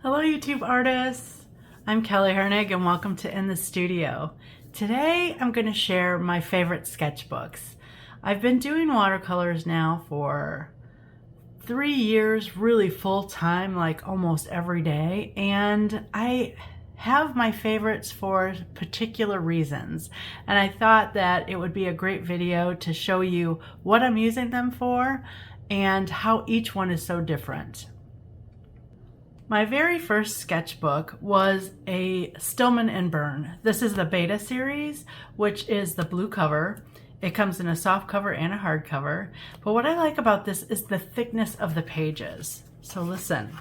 Hello YouTube artists! I'm Kelly Hernig and welcome to In the Studio. Today I'm going to share my favorite sketchbooks. I've been doing watercolors now for 3 years, really full time, like almost every day, and I have my favorites for particular reasons, and I thought that it would be a great video to show you what I'm using them for and how each one is so different. My very first sketchbook was a Stillman and Burn. This is the Beta series, which is the blue cover. It comes in a soft cover and a hard cover. But what I like about this is the thickness of the pages. So listen.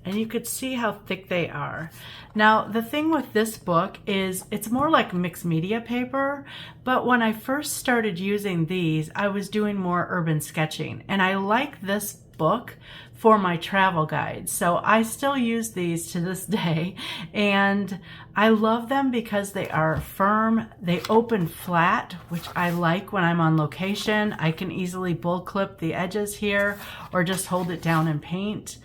And you could see how thick they are. Now, the thing with this book is it's more like mixed media paper, but when I first started using these, I was doing more urban sketching, and I like this book for my travel guides. So I still use these to this day, and I love them because they are firm. They open flat, which I like when I'm on location. I can easily bull clip the edges here or just hold it down and paint.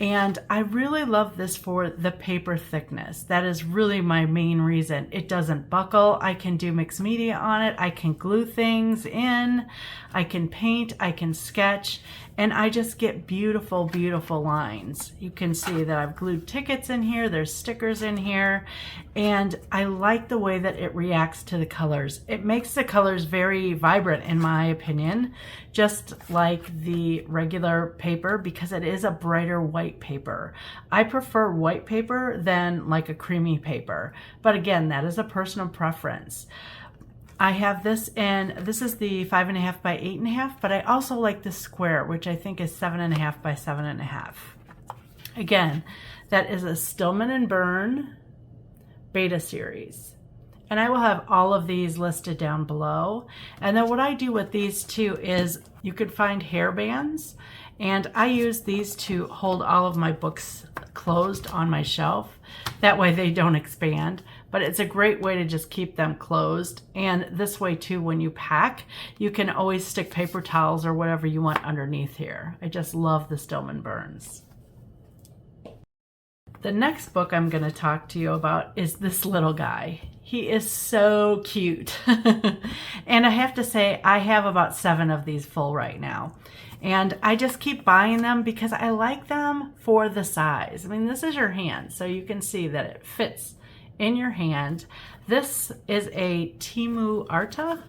And I really love this for the paper thickness. That is really my main reason. It doesn't buckle. I can do mixed media on it. I can glue things in. I can paint. I can sketch. And I just get beautiful, beautiful lines. You can see that I've glued tickets in here. There's stickers in here. And I like the way that it reacts to the colors. It makes the colors very vibrant, in my opinion, just like the regular paper, because it is a brighter white paper. I prefer white paper than like a creamy paper. But again, that is a personal preference. I have this in, this is the 5.5 by 8.5, but I also like the square, which I think is 7.5 by 7.5. Again, that is a Stillman and Burn Beta series. And I will have all of these listed down below. And then what I do with these two is you could find hair bands, and I use these to hold all of my books closed on my shelf. That way they don't expand, but it's a great way to just keep them closed. And this way too, when you pack, you can always stick paper towels or whatever you want underneath here. I just love the Stillman Burns. The next book I'm going to talk to you about is this little guy. He is so cute. And I have to say, I have about 7 of these full right now. And I just keep buying them because I like them for the size. I mean, this is your hand, so you can see that it fits in your hand. This is a Timu Arta.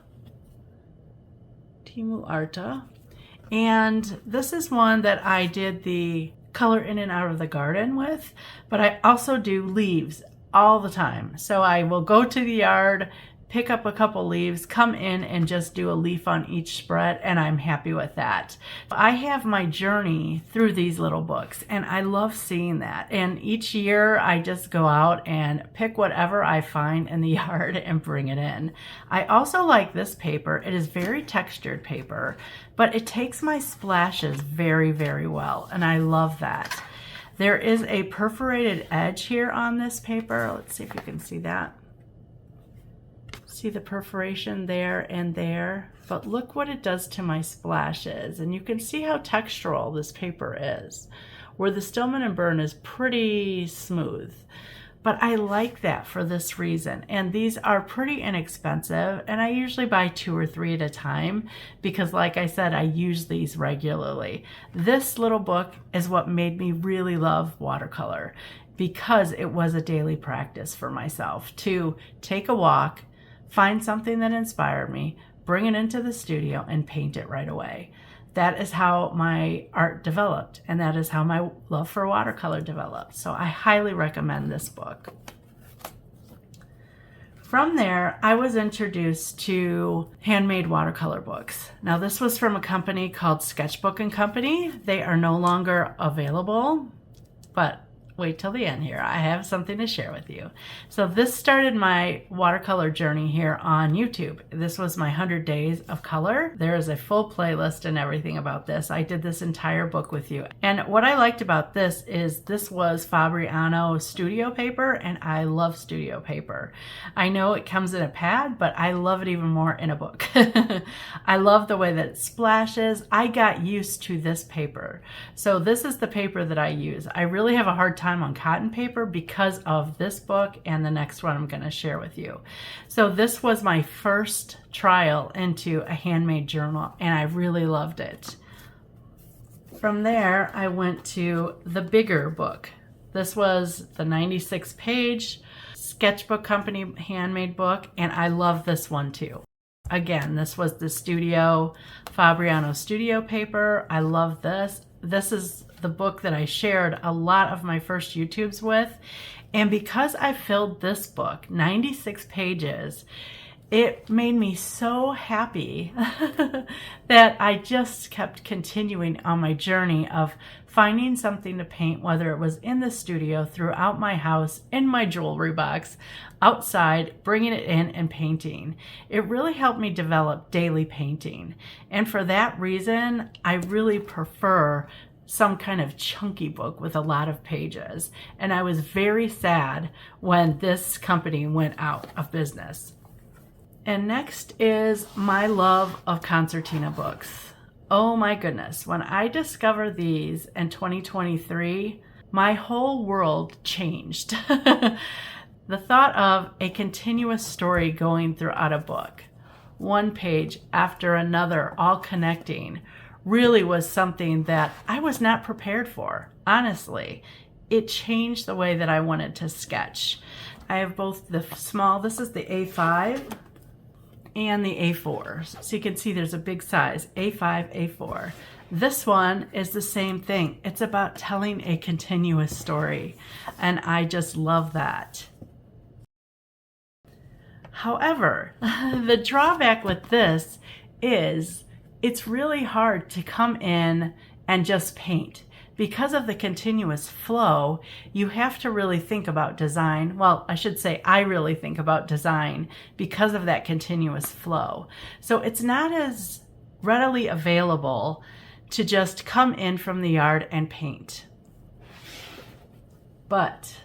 And this is one that I did the color in and out of the garden with, but I also do leaves all the time. So I will go to the yard, pick up a couple leaves, come in and just do a leaf on each spread, and I'm happy with that. I have my journey through these little books, and I love seeing that. And each year I just go out and pick whatever I find in the yard and bring it in. I also like this paper. It is very textured paper, but it takes my splashes very, very well, and I love that. There is a perforated edge here on this paper. Let's see if you can see that. See the perforation there and there, but look what it does to my splashes. And you can see how textural this paper is, where the Stillman and Burn is pretty smooth. But I like that for this reason. And these are pretty inexpensive, and I usually buy 2 or 3 at a time because, like I said, I use these regularly. This little book is what made me really love watercolor, because it was a daily practice for myself to take a walk, find something that inspired me, bring it into the studio, and paint it right away. That is how my art developed, and that is how my love for watercolor developed. So I highly recommend this book. From there, I was introduced to handmade watercolor books. Now, this was from a company called Sketchbook and Company. They are no longer available, but wait till the end here. I have something to share with you. So this started my watercolor journey here on YouTube. This was my 100 days of color. There is a full playlist and everything about this. I did this entire book with you. And what I liked about this is this was Fabriano studio paper, and I love studio paper. I know it comes in a pad, but I love it even more in a book. I love the way that it splashes. I got used to this paper. So this is the paper that I use. I really have a hard time on cotton paper because of this book and the next one I'm going to share with you. So this was my first trial into a handmade journal, and I really loved it. From there, I went to the bigger book. This was the 96 page Sketchbook Company handmade book, and I love this one too. Again, this was the studio, Fabriano studio paper. I love this. This is the book that I shared a lot of my first YouTubes with. And because I filled this book, 96 pages, it made me so happy that I just kept continuing on my journey of finding something to paint, whether it was in the studio, throughout my house, in my jewelry box, outside, bringing it in and painting. It really helped me develop daily painting. And for that reason, I really prefer some kind of chunky book with a lot of pages. And I was very sad when this company went out of business. And next is my love of concertina books. Oh my goodness, when I discovered these in 2023, my whole world changed. The thought of a continuous story going throughout a book, one page after another, all connecting, really was something that I was not prepared for, honestly. It changed the way that I wanted to sketch. I have both the small, this is the A5, and the A4. So you can see there's a big size, A5, A4. This one is the same thing. It's about telling a continuous story, and I just love that. However, the drawback with this is it's really hard to come in and just paint. Because of the continuous flow, you have to really think about design. Well, I should say I really think about design because of that continuous flow. So it's not as readily available to just come in from the yard and paint. But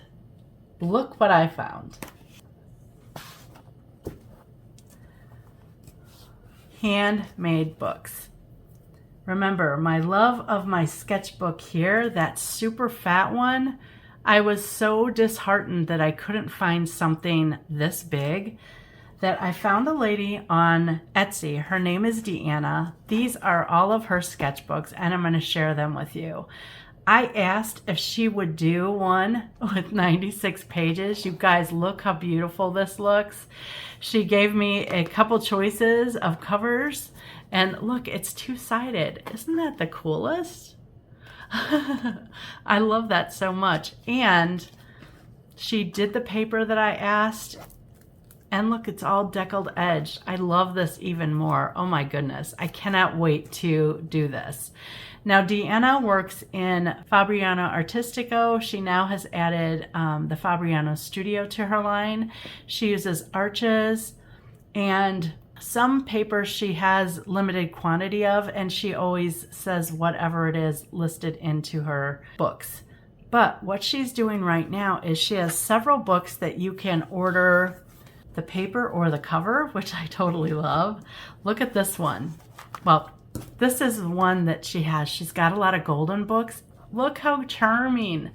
look what I found. Handmade books. Remember, my love of my sketchbook here, that super fat one, I was so disheartened that I couldn't find something this big that I found a lady on Etsy. Her name is Deanna. These are all of her sketchbooks, and I'm going to share them with you. I asked if she would do one with 96 pages. You guys, look how beautiful this looks. She gave me a couple choices of covers, and look, it's two-sided. Isn't that the coolest? I love that so much. And she did the paper that I asked, and look, it's all deckled edged. I love this even more. Oh my goodness, I cannot wait to do this. Now, Deanna works in Fabriano Artistico. She now has added the Fabriano Studio to her line. She uses arches, and some papers she has limited quantity of, and she always says whatever it is listed into her books. But what she's doing right now is she has several books that you can order the paper or the cover, which I totally love. Look at this one. Well, this is one that she has. She's got a lot of golden books. Look how charming.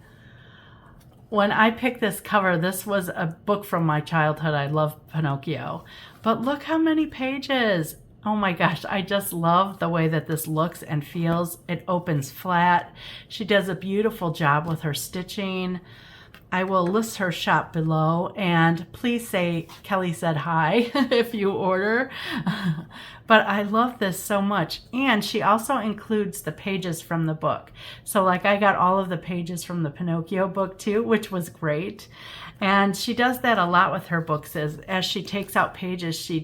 When I picked this cover, this was a book from my childhood. I love Pinocchio. But look how many pages. Oh my gosh, I just love the way that this looks and feels. It opens flat. She does a beautiful job with her stitching. I will list her shop below, and please say Kelly said hi if you order. But I love this so much. And she also includes the pages from the book. So like I got all of the pages from the Pinocchio book too, which was great. And she does that a lot with her books. As she takes out pages, she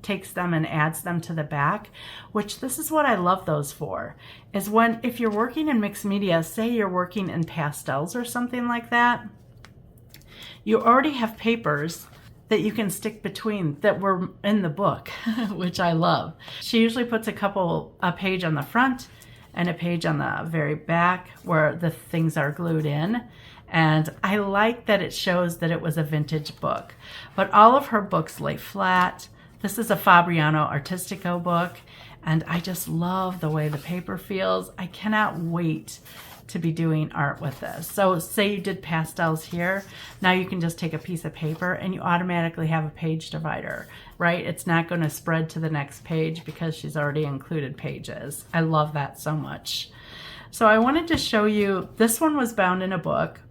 takes them and adds them to the back, which this is what I love those for, is if you're working in mixed media, say you're working in pastels or something like that, you already have papers that you can stick between that were in the book, which I love. She usually puts a page on the front and a page on the very back where the things are glued in. And I like that it shows that it was a vintage book. But all of her books lay flat. This is a Fabriano Artistico book, and I just love the way the paper feels. I cannot wait to be doing art with this. So say you did pastels here, now you can just take a piece of paper and you automatically have a page divider, right? It's not going to spread to the next page because she's already included pages. I love that so much. So I wanted to show you, this one was bound in a book.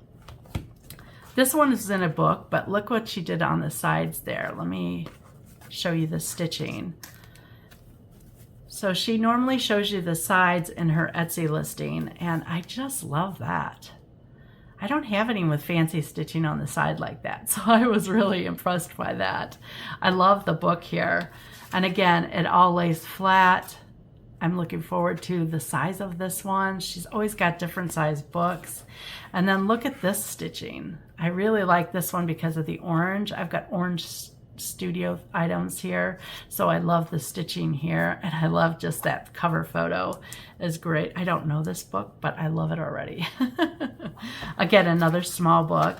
This one is in a book, but look what she did on the sides there. Let me show you the stitching. So she normally shows you the sides in her Etsy listing, and I just love that. I don't have any with fancy stitching on the side like that, so I was really impressed by that. I love the book here. And again, it all lays flat. I'm looking forward to the size of this one. She's always got different size books. And then look at this stitching. I really like this one because of the orange. I've got orange studio items here, so I love the stitching here, and I love just that cover photo is great. I don't know this book, but I love it already. Again, another small book.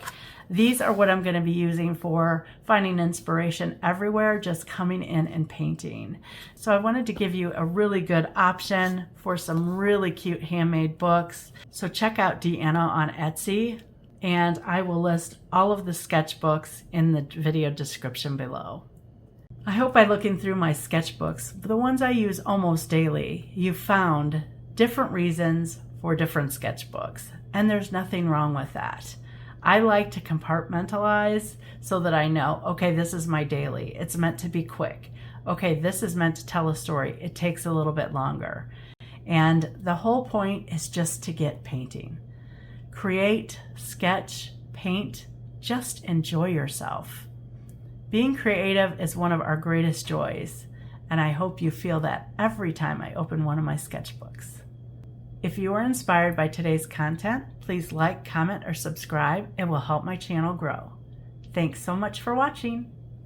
These are what I'm going to be using for finding inspiration everywhere, just coming in and painting. So I wanted to give you a really good option for some really cute handmade books. So check out Deanna on Etsy, and I will list all of the sketchbooks in the video description below. I hope by looking through my sketchbooks, the ones I use almost daily, you found different reasons for different sketchbooks, and there's nothing wrong with that. I like to compartmentalize so that I know, okay, this is my daily. It's meant to be quick. Okay, this is meant to tell a story. It takes a little bit longer. And the whole point is just to get painting. Create, sketch, paint, just enjoy yourself. Being creative is one of our greatest joys, and I hope you feel that every time I open one of my sketchbooks. If you are inspired by today's content, please like, comment, or subscribe. It will help my channel grow. Thanks so much for watching.